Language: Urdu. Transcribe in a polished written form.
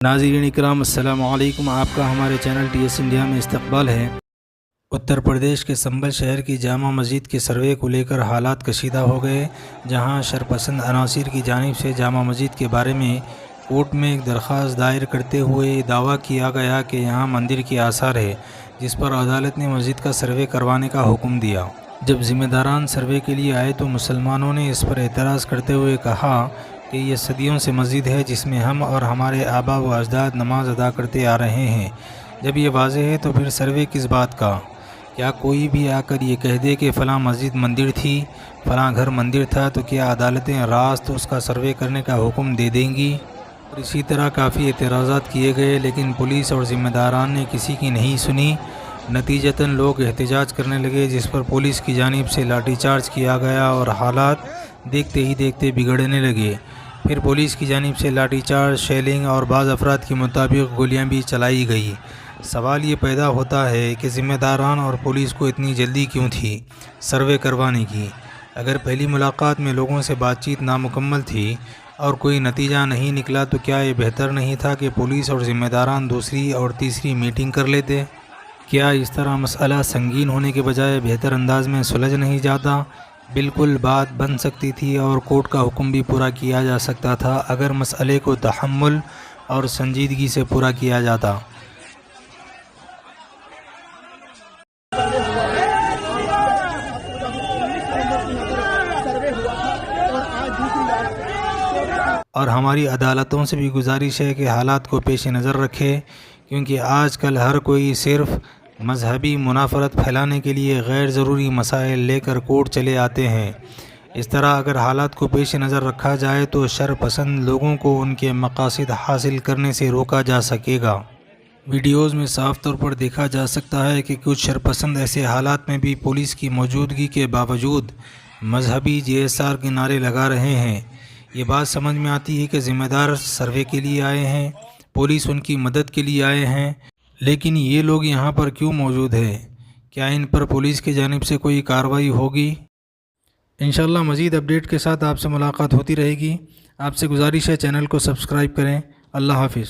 ناظرین اکرام السلام علیکم، آپ کا ہمارے چینل ٹی ایس انڈیا میں استقبال ہے۔ اتر پردیش کے سنبھل شہر کی جامع مسجد کے سروے کو لے کر حالات کشیدہ ہو گئے، جہاں شرپسند عناصر کی جانب سے جامع مسجد کے بارے میں کورٹ میں ایک درخواست دائر کرتے ہوئے دعویٰ کیا گیا کہ یہاں مندر کی آثار ہے، جس پر عدالت نے مسجد کا سروے کروانے کا حکم دیا۔ جب ذمہ داران سروے کے لیے آئے تو مسلمانوں نے اس پر اعتراض کرتے ہوئے کہا کہ یہ صدیوں سے مسجد ہے جس میں ہم اور ہمارے آبا و اجداد نماز ادا کرتے آ رہے ہیں۔ جب یہ واضح ہے تو پھر سروے کس بات کا؟ کیا کوئی بھی آ کر یہ کہہ دے کہ فلاں مسجد مندر تھی، فلاں گھر مندر تھا، تو کیا عدالتیں راست اس کا سروے کرنے کا حکم دے دیں گی؟ اور اسی طرح کافی اعتراضات کیے گئے، لیکن پولیس اور ذمہ داران نے کسی کی نہیں سنی۔ نتیجتاً لوگ احتجاج کرنے لگے، جس پر پولیس کی جانب سے لاٹھی چارج کیا گیا اور حالات دیکھتے ہی دیکھتے بگڑنے لگے۔ پھر پولیس کی جانب سے لاٹھی چارج، شیلنگ اور بعض افراد کے مطابق گولیاں بھی چلائی گئی۔ سوال یہ پیدا ہوتا ہے کہ ذمہ داران اور پولیس کو اتنی جلدی کیوں تھی سروے کروانے کی؟ اگر پہلی ملاقات میں لوگوں سے بات چیت نامکمل تھی اور کوئی نتیجہ نہیں نکلا تو کیا یہ بہتر نہیں تھا کہ پولیس اور ذمہ داران دوسری اور تیسری میٹنگ کر لیتے؟ کیا اس طرح مسئلہ سنگین ہونے کے بجائے بہتر انداز میں سلجھ نہیں جاتا؟ بالکل بات بن سکتی تھی اور کورٹ کا حکم بھی پورا کیا جا سکتا تھا اگر مسئلے کو تحمل اور سنجیدگی سے پورا کیا جاتا۔ اور ہماری عدالتوں سے بھی گزارش ہے کہ حالات کو پیش نظر رکھے، کیونکہ آج کل ہر کوئی صرف مذہبی منافرت پھیلانے کے لیے غیر ضروری مسائل لے کر کورٹ چلے آتے ہیں۔ اس طرح اگر حالات کو پیش نظر رکھا جائے تو شر پسند لوگوں کو ان کے مقاصد حاصل کرنے سے روکا جا سکے گا۔ ویڈیوز میں صاف طور پر دیکھا جا سکتا ہے کہ کچھ شرپسند ایسے حالات میں بھی پولیس کی موجودگی کے باوجود مذہبی GSR کے نعرے لگا رہے ہیں۔ یہ بات سمجھ میں آتی ہے کہ ذمہ دار سروے کے لیے آئے ہیں، پولیس ان کی مدد کے لیے آئے ہیں، لیکن یہ لوگ یہاں پر کیوں موجود ہیں؟ کیا ان پر پولیس کی جانب سے کوئی کارروائی ہوگی؟ انشاءاللہ مزید اپڈیٹ کے ساتھ آپ سے ملاقات ہوتی رہے گی۔ آپ سے گزارش ہے چینل کو سبسکرائب کریں۔ اللہ حافظ۔